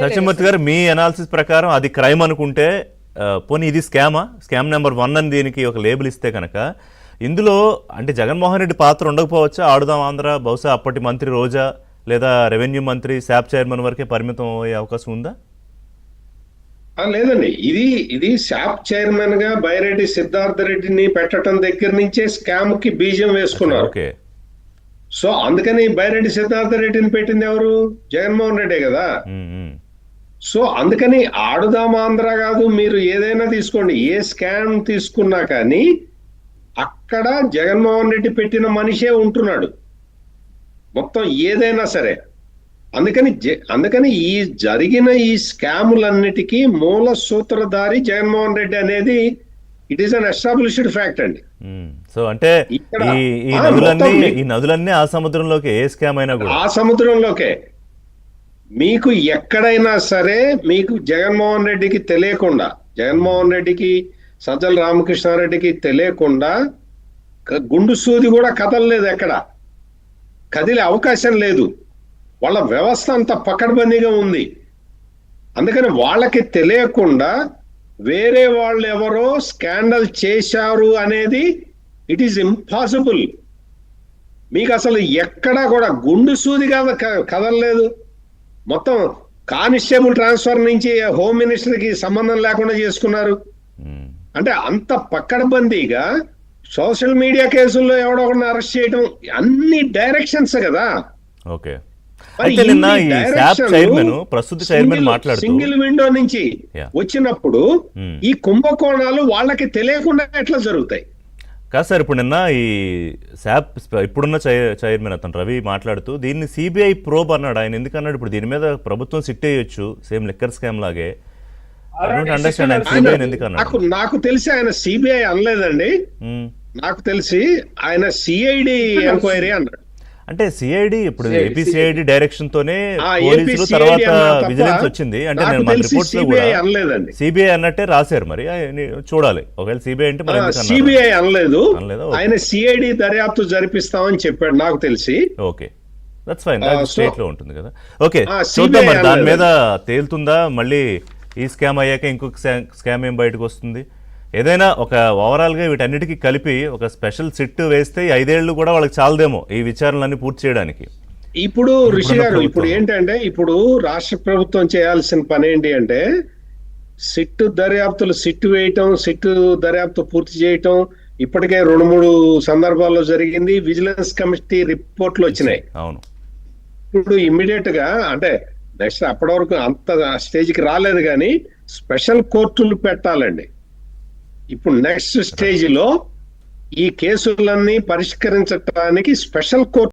సత్యమూర్తి గారు, మీ అనాలిసిస్ ప్రకారం అది క్రైమ్ అనుకుంటే పోనీ ఇది స్కామ్ నెంబర్ 1 అని దీనికి ఒక లేబుల్ ఇస్తే కనుక ఇందులో అంటే జగన్మోహన్ రెడ్డి పాత్ర ఉండకపోవచ్చా? ఆడుదాం ఆంధ్ర బహుశా అప్పటి మంత్రి రోజా లేదా రెవెన్యూ మంత్రి శాప్ చైర్మన్ వరకే పరిమితం అయ్యే అవకాశం ఉందా? లేదండి, ఇది శాప్ చైర్మన్ గా బైరెడ్డి సిద్ధార్థ రెడ్డిని పెట్టడం దగ్గర నుంచే స్కామ్ కి బీజం వేసుకున్నారు. ఓకే. సో అందుకని బైరెడ్డి సిద్ధార్థ రెడ్డిని పెట్టింది ఎవరు? జగన్మోహన్ రెడ్డే కదా. సో అందుకని ఆడుదాం ఆంధ్ర కాదు, మీరు ఏదైనా తీసుకోండి, ఏ స్కామ్ తీసుకున్నా కానీ అక్కడ జగన్మోహన్ రెడ్డి పెట్టిన మనిషే ఉంటున్నాడు మొత్తం ఏదైనా సరే. అందుకని ఈ జరిగిన ఈ స్కాములన్నిటికీ మూల సూత్రధారి జగన్మోహన్ రెడ్డి అనేది it is an established fact అండి. సో అంటే ఈ నదులన్నీ ఆ సముద్రంలోకి, ఏ స్కామ్ అయినా కూడా ఆ సముద్రంలోకే. మీకు ఎక్కడైనా సరే మీకు జగన్మోహన్ రెడ్డికి తెలియకుండా, జగన్మోహన్ రెడ్డికి సజ్జల రామకృష్ణారెడ్డికి తెలియకుండా గుండు సూది కూడా కదలలేదు, ఎక్కడ కదిలే అవకాశం లేదు. వాళ్ళ వ్యవస్థ అంత పకడ్బందీగా ఉంది. అందుకని వాళ్ళకి తెలియకుండా వేరే వాళ్ళు ఎవరో స్కాండల్ చేశారు అనేది ఇట్ ఈస్ ఇంపాసిబుల్. మీకు అసలు ఎక్కడా కూడా గుండు సూది కదలలేదు. మొత్తం కానిస్టేబుల్ ట్రాన్స్ఫర్ నుంచి హోమ్ మినిస్టర్ కి సంబంధం లేకుండా చేసుకున్నారు. అంటే అంత పకడ్బందీగా సోషల్ మీడియా కేసుల్లో ఎవడో ఒకరిని అరెస్ట్ చేయడం, అన్ని డైరెక్షన్స్ కదా. ఓకే. అయితే నిన్న ఈ శాప్ చైర్మన్, ప్రస్తుత చైర్మన్ మాట్లాడుతూ సింగిల్ విండో నుంచి వచ్చినప్పుడు ఈ కుంభకోణాలు వాళ్ళకి తెలియకుండా ఎట్లా జరుగుతాయి? కాదు సార్, ఇప్పుడు నిన్న ఈ శాప్ ఇప్పుడున్న చైర్మన్ అతను రవి మాట్లాడుతూ దీన్ని సిబిఐ ప్రోబ్ అన్నాడు. ఆయన ఎందుకన్నాడు? ఇప్పుడు దీని మీద ప్రభుత్వం సిట్ వేయొచ్చు, సేమ్ లిక్కర్ స్కామ్ లాగే. నాకు తెలిసి ఆయన సిబిఐ అనలేదండి. నాకు తెలిసి ఆయన సిఐడి ఎంక్వైరీ అన్నాడు. అంటే సిఐడి ఇప్పుడు ఏపీ సిఐడి డైరెక్షన్ తోనే పోలీసులు తర్వాత విజిలెన్స్ వచ్చింది. అంటే నేను మన రిపోర్ట్స్ లో కూడా సిబిఐ అన్నట్టే రాశారు. మరి చూడాలి, ఒకవేళ సిబిఐ అంటే సిబిఐ అనలేదు, ఆయన సిఐడి దర్యాప్తు జరిపిస్తామని చెప్పాడు నాకు తెలిసి. ఓకే, దట్స్ ఫైన్, స్టేట్ లో ఉంటుంది కదా. ఓకే, చూద్దాం మరి దాని మీద తేలుతుందా. మళ్ళీ ఈ స్కామ్ అయ్యాక ఇంకొక స్కామ్ ఏం బయటకు వస్తుంది. ఏదైనా ఒక ఓవరాల్గా వీటన్నిటికీ కలిపి ఒక స్పెషల్ సిట్ వేస్తే 5 ఏళ్ళు కూడా వాళ్ళకి చాలదేమో ఈ విచారణలన్నీ పూర్తి చేయడానికి. ఇప్పుడు ఋషి గారు, ఇప్పుడు ఏంటంటే ఇప్పుడు రాష్ట్ర ప్రభుత్వం చేయాల్సిన పని ఏంటి అంటే సిట్ వేయటం, సిట్ దర్యాప్తు పూర్తి చేయటం. ఇప్పటికే 2-3 సందర్భాల్లో జరిగింది. విజిలెన్స్ కమిటీ రిపోర్ట్లు వచ్చినాయి. అవును. ఇప్పుడు ఇమ్మీడియట్ గా అంటే నెక్స్ట్ అప్పటి వరకు అంత స్టేజ్కి రాలేదు కానీ స్పెషల్ కోర్టులు పెట్టాలండి. ఇప్పుడు నెక్స్ట్ స్టేజ్ లో ఈ కేసులన్నీ పరిష్కరించడానికి స్పెషల్ కోర్టు